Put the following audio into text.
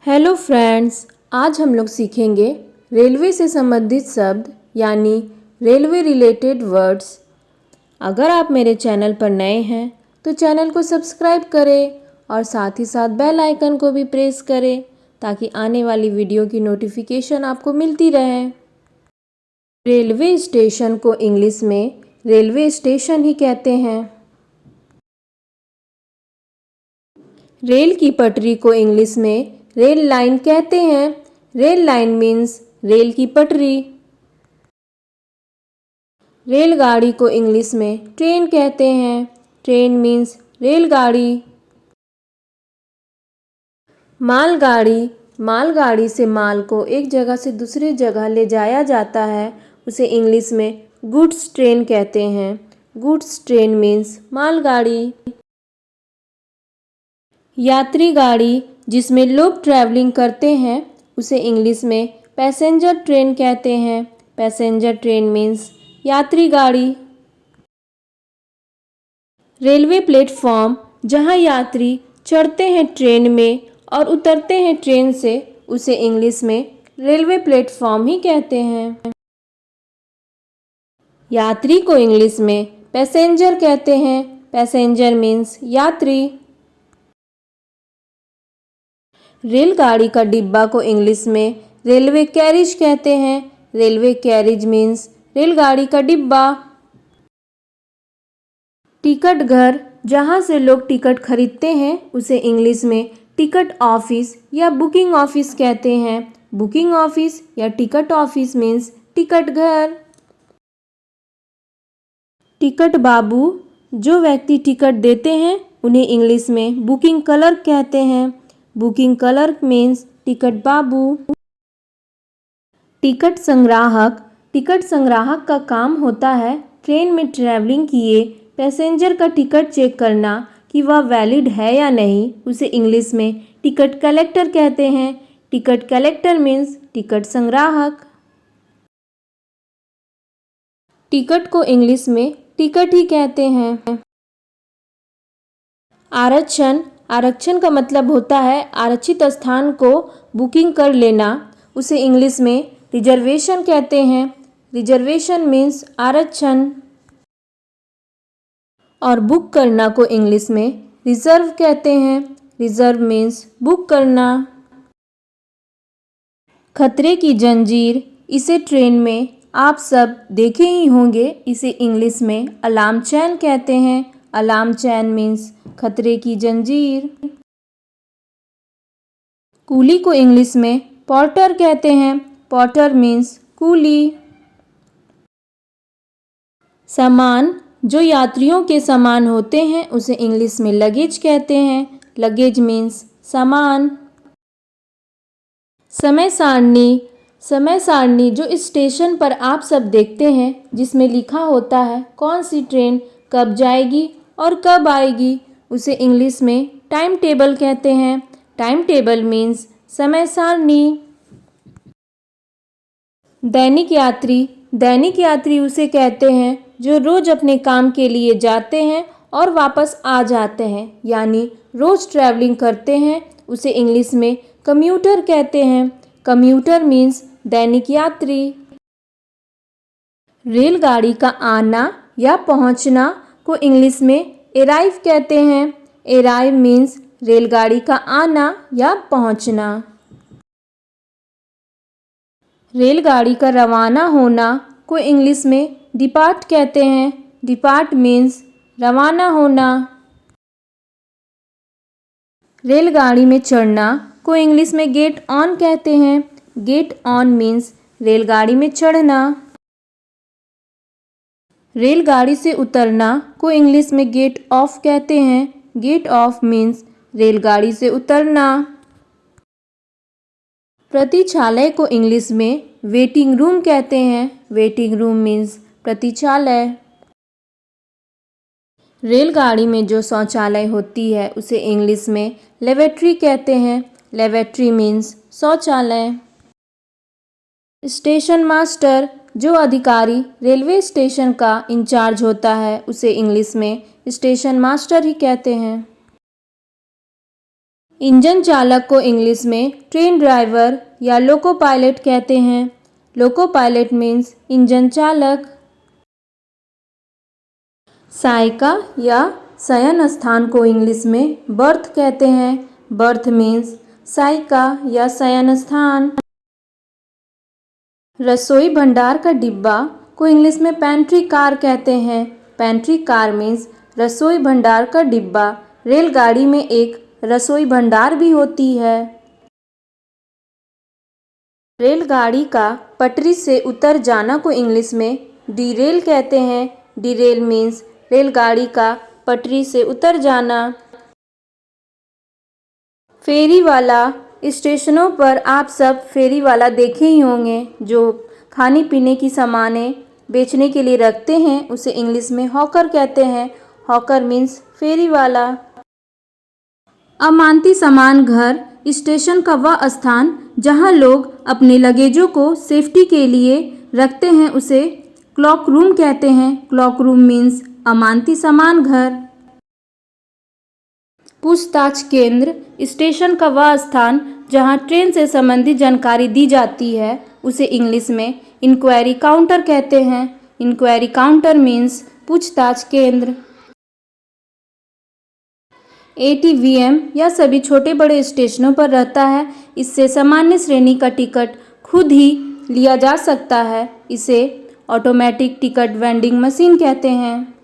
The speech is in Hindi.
हेलो फ्रेंड्स, आज हम लोग सीखेंगे रेलवे से संबंधित शब्द यानी रेलवे रिलेटेड वर्ड्स। अगर आप मेरे चैनल पर नए हैं तो चैनल को सब्सक्राइब करें और साथ ही साथ बेल आइकन को भी प्रेस करें ताकि आने वाली वीडियो की नोटिफिकेशन आपको मिलती रहे। रेलवे स्टेशन को इंग्लिश में रेलवे स्टेशन ही कहते हैं। रेल की पटरी को इंग्लिश में रेल लाइन कहते हैं। रेल लाइन मीन्स रेल की पटरी। रेलगाड़ी को इंग्लिश में ट्रेन कहते हैं। ट्रेन मीन्स रेलगाड़ी। मालगाड़ी से माल को एक जगह से दूसरी जगह ले जाया जाता है, उसे इंग्लिश में गुड्स ट्रेन कहते हैं। गुड्स ट्रेन मीन्स मालगाड़ी। यात्री गाड़ी जिसमें लोग ट्रैवलिंग करते हैं उसे इंग्लिश में पैसेंजर ट्रेन कहते हैं। पैसेंजर ट्रेन मीन्स यात्री गाड़ी। रेलवे प्लेटफॉर्म जहां यात्री चढ़ते हैं ट्रेन में और उतरते हैं ट्रेन से, उसे इंग्लिश में रेलवे प्लेटफॉर्म ही कहते हैं। यात्री को इंग्लिश में पैसेंजर कहते हैं। पैसेंजर मीन्स यात्री। रेलगाड़ी का डिब्बा को इंग्लिश में रेलवे कैरिज कहते हैं। रेलवे कैरिज मीन्स रेलगाड़ी का डिब्बा। टिकट घर जहां से लोग टिकट खरीदते हैं उसे इंग्लिश में टिकट ऑफिस या बुकिंग ऑफिस कहते हैं। बुकिंग ऑफिस या टिकट ऑफिस मीन्स टिकट घर। टिकट बाबू जो व्यक्ति टिकट देते हैं उन्हें इंग्लिश में बुकिंग क्लर्क कहते हैं। बुकिंग क्लर्क मीन्स टिकट बाबू। टिकट संग्राहक का काम होता है ट्रेन में ट्रैवलिंग किए पैसेंजर का टिकट चेक करना कि वह वैलिड है या नहीं, उसे इंग्लिश में टिकट कलेक्टर कहते हैं। टिकट कलेक्टर मीन्स टिकट संग्राहक। टिकट को इंग्लिश में टिकट ही कहते हैं। आरक्षण का मतलब होता है आरक्षित स्थान को बुकिंग कर लेना, उसे इंग्लिश में रिजर्वेशन कहते हैं। रिजर्वेशन मीन्स आरक्षण। और बुक करना को इंग्लिश में रिजर्व कहते हैं। रिजर्व मीन्स बुक करना। खतरे की जंजीर, इसे ट्रेन में आप सब देखे ही होंगे, इसे इंग्लिश में अलार्म चैन कहते हैं। अलार्म चैन मीन्स खतरे की जंजीर। कूली को इंग्लिश में पोर्टर कहते हैं। Porter means coolie. सामान जो यात्रियों के सामान होते हैं उसे इंग्लिश में लगेज कहते हैं। लगेज मीन्स सामान। समय सारणी जो स्टेशन पर आप सब देखते हैं जिसमें लिखा होता है कौन सी ट्रेन कब जाएगी और कब आएगी, उसे इंग्लिश में टाइम टेबल कहते हैं। टाइम टेबल मीन्स समय सारणी। दैनिक यात्री उसे कहते हैं जो रोज अपने काम के लिए जाते हैं और वापस आ जाते हैं, यानी रोज ट्रैवलिंग करते हैं, उसे इंग्लिश में कम्यूटर कहते हैं। कम्यूटर मीन्स दैनिक यात्री। रेलगाड़ी का आना या पहुंचना को इंग्लिश में अराइव कहते हैं। अराइव मीन्स रेलगाड़ी का आना या पहुंचना। रेलगाड़ी का रवाना होना को इंग्लिश में डिपार्ट कहते हैं। डिपार्ट मीन्स रवाना होना। रेलगाड़ी में चढ़ना को इंग्लिश में गेट ऑन कहते हैं। गेट ऑन मीन्स रेलगाड़ी में चढ़ना। रेलगाड़ी से उतरना को इंग्लिश में गेट ऑफ कहते हैं। गेट ऑफ मीन्स रेलगाड़ी से उतरना। प्रतीक्षालय को इंग्लिश में वेटिंग रूम कहते हैं। वेटिंग रूम मीन्स प्रतीक्षालय। रेलगाड़ी में जो शौचालय होती है उसे इंग्लिश में लेवेट्री कहते हैं। लेवेट्री मीन्स शौचालय। स्टेशन मास्टर जो अधिकारी रेलवे स्टेशन का इंचार्ज होता है उसे इंग्लिश में स्टेशन मास्टर ही कहते हैं। इंजन चालक को इंग्लिश में ट्रेन ड्राइवर या लोको पायलट कहते हैं। लोको पायलट मीन्स इंजन चालक। सायका या शयन स्थान को इंग्लिश में बर्थ कहते हैं। बर्थ मीन्स सायका या शयन स्थान। रसोई भंडार का डिब्बा को इंग्लिश में पेंट्री कार कहते हैं। पेंट्री कार मीन्स रसोई भंडार का डिब्बा। रेलगाड़ी में एक रसोई भंडार भी होती है। रेलगाड़ी का पटरी से उतर जाना को इंग्लिश में डीरेल कहते हैं। डीरेल मीन्स रेलगाड़ी का पटरी से उतर जाना। फेरी वाला, स्टेशनों पर आप सब फेरी वाला देखे ही होंगे जो खाने पीने की सामानें बेचने के लिए रखते हैं, उसे इंग्लिश में हॉकर कहते हैं। हॉकर मीन्स फेरी वाला। अमानती सामान घर स्टेशन का वह स्थान जहां लोग अपने लगेजों को सेफ्टी के लिए रखते हैं, उसे क्लॉक रूम कहते हैं। क्लॉक रूम मीन्स अमानती सामान घर। पूछताछ केंद्र स्टेशन का वह स्थान जहां ट्रेन से संबंधित जानकारी दी जाती है, उसे इंग्लिश में इंक्वायरी काउंटर कहते हैं। इंक्वायरी काउंटर मीन्स पूछताछ केंद्र। ATVM यह सभी छोटे बड़े स्टेशनों पर रहता है। इससे सामान्य श्रेणी का टिकट खुद ही लिया जा सकता है। इसे ऑटोमेटिक टिकट वेंडिंग मशीन कहते हैं।